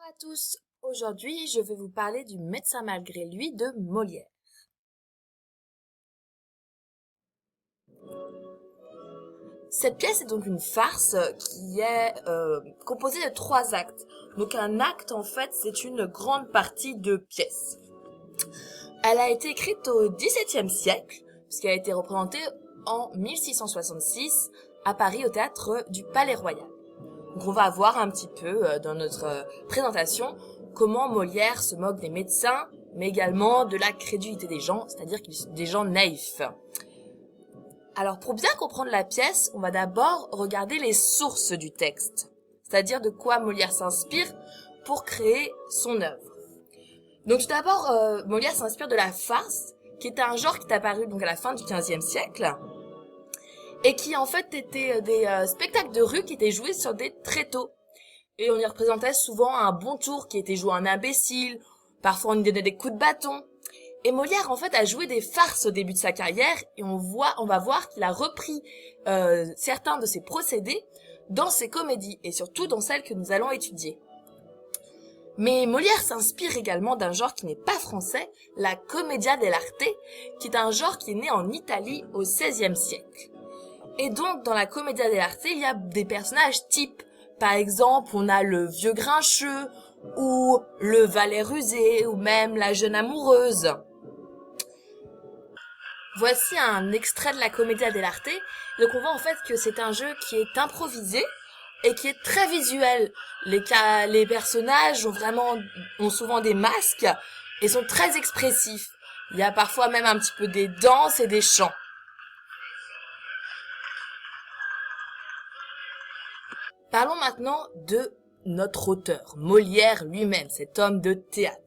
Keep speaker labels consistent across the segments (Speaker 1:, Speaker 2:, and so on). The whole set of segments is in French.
Speaker 1: Bonjour à tous, aujourd'hui je vais vous parler du Médecin malgré lui de Molière. Cette pièce est donc une farce qui est composée de 3 actes. Donc un acte en fait c'est une grande partie de pièce. Elle a été écrite au XVIIe siècle puisqu'elle a été représentée en 1666 à Paris au théâtre du Palais Royal. Donc on va voir un petit peu dans notre présentation comment Molière se moque des médecins, mais également de la crédulité des gens, c'est-à-dire qu'ils sont des gens naïfs. Alors pour bien comprendre la pièce, on va d'abord regarder les sources du texte, c'est-à-dire de quoi Molière s'inspire pour créer son œuvre. Donc tout d'abord, Molière s'inspire de la farce, qui était un genre qui est apparu donc à la fin du XVe siècle, et qui en fait étaient des spectacles de rue qui étaient joués sur des tréteaux. Et on y représentait souvent un bon tour qui était joué à un imbécile, parfois on y donnait des coups de bâton. Et Molière en fait a joué des farces au début de sa carrière et on va voir qu'il a repris certains de ses procédés dans ses comédies et surtout dans celles que nous allons étudier. Mais Molière s'inspire également d'un genre qui n'est pas français, la commedia dell'arte, qui est un genre qui est né en Italie au XVIe siècle. Et donc dans la commedia dell'arte, il y a des personnages types. Par exemple, on a le vieux grincheux, ou le valet rusé, ou même la jeune amoureuse. Voici un extrait de la Commedia dell'arte. Donc on voit en fait que c'est un jeu qui est improvisé et qui est très visuel. Les personnages ont souvent des masques et sont très expressifs. Il y a parfois même un petit peu des danses et des chants. Parlons maintenant de notre auteur, Molière lui-même, cet homme de théâtre.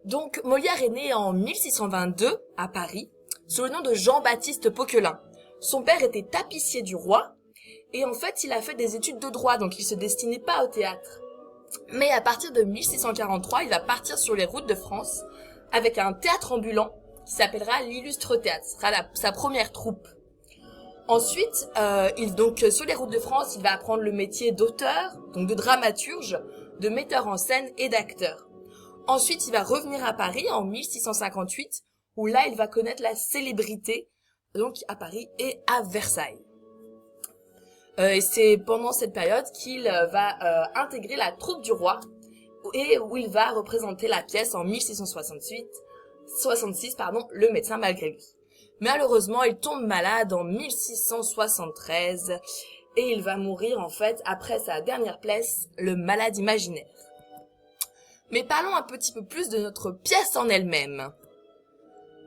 Speaker 1: Donc, Molière est né en 1622 à Paris, sous le nom de Jean-Baptiste Poquelin. Son père était tapissier du roi, et en fait, il a fait des études de droit, donc il se destinait pas au théâtre. Mais à partir de 1643, il va partir sur les routes de France, avec un théâtre ambulant, qui s'appellera l'Illustre Théâtre, ce sera sa première troupe. Ensuite, sur les routes de France, il va apprendre le métier d'auteur, donc de dramaturge, de metteur en scène et d'acteur. Ensuite, il va revenir à Paris en 1658, où là, il va connaître la célébrité, donc à Paris et à Versailles. Et c'est pendant cette période qu'il va intégrer la troupe du roi, et où il va représenter la pièce en 1666, le Médecin malgré lui. Malheureusement, il tombe malade en 1673 et il va mourir en fait après sa dernière pièce, le Malade imaginaire. Mais parlons un petit peu plus de notre pièce en elle-même.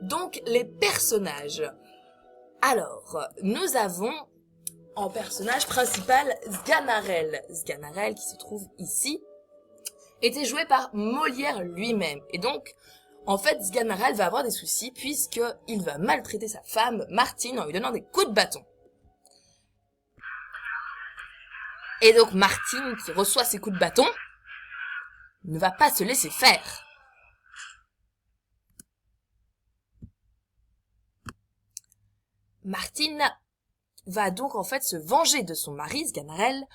Speaker 1: Donc les personnages. Alors, nous avons en personnage principal Sganarelle. Sganarelle qui se trouve ici était joué par Molière lui-même et donc en fait, Sganarelle va avoir des soucis puisqu'il va maltraiter sa femme, Martine, en lui donnant des coups de bâton. Et donc Martine, qui reçoit ces coups de bâton, ne va pas se laisser faire. Martine va donc en fait se venger de son mari, Sganarelle,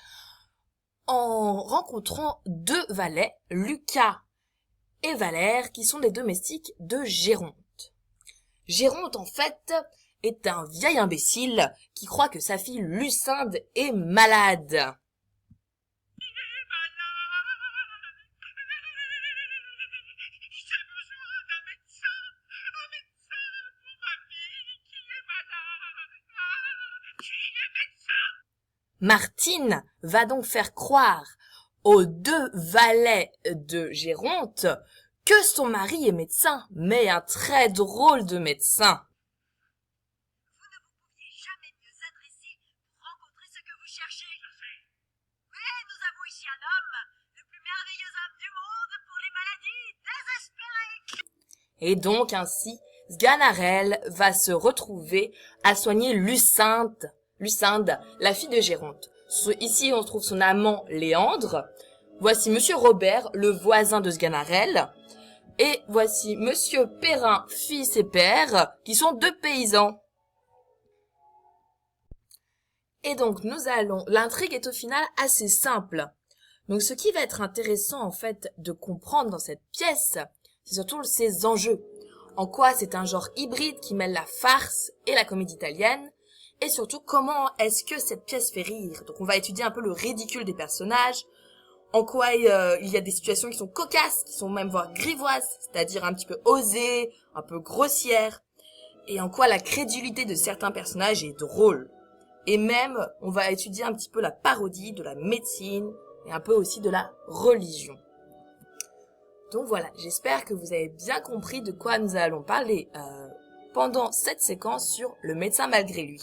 Speaker 1: en rencontrant 2 valets, Lucas et Valère, qui sont des domestiques de Géronte. Géronte, en fait, est un vieil imbécile qui croit que sa fille Lucinde est malade. Martine va donc faire croire aux 2 valets de Géronte que son mari est médecin, mais un très drôle de médecin.
Speaker 2: Vous ne vous pouviez jamais mieux adresser pour rencontrer ce que vous cherchez. Oui, nous avons ici un homme, le plus merveilleux homme du monde pour les maladies désespérées.
Speaker 1: Et donc ainsi, Sganarelle va se retrouver à soigner Lucinde, la fille de Géronte. Ici, on trouve son amant Léandre. Voici Monsieur Robert, le voisin de Sganarelle. Et voici Monsieur Perrin, fils et père, qui sont 2 paysans. Et donc, l'intrigue est au final assez simple. Donc ce qui va être intéressant en fait de comprendre dans cette pièce, c'est surtout ses enjeux. En quoi c'est un genre hybride qui mêle la farce et la comédie italienne, et surtout comment est-ce que cette pièce fait rire. Donc on va étudier un peu le ridicule des personnages, en quoi il y a des situations qui sont cocasses, qui sont même voire grivoises, c'est-à-dire un petit peu osées, un peu grossières, et en quoi la crédulité de certains personnages est drôle. Et même, on va étudier un petit peu la parodie de la médecine et un peu aussi de la religion. Donc voilà, j'espère que vous avez bien compris de quoi nous allons parler pendant cette séquence sur Le médecin malgré lui.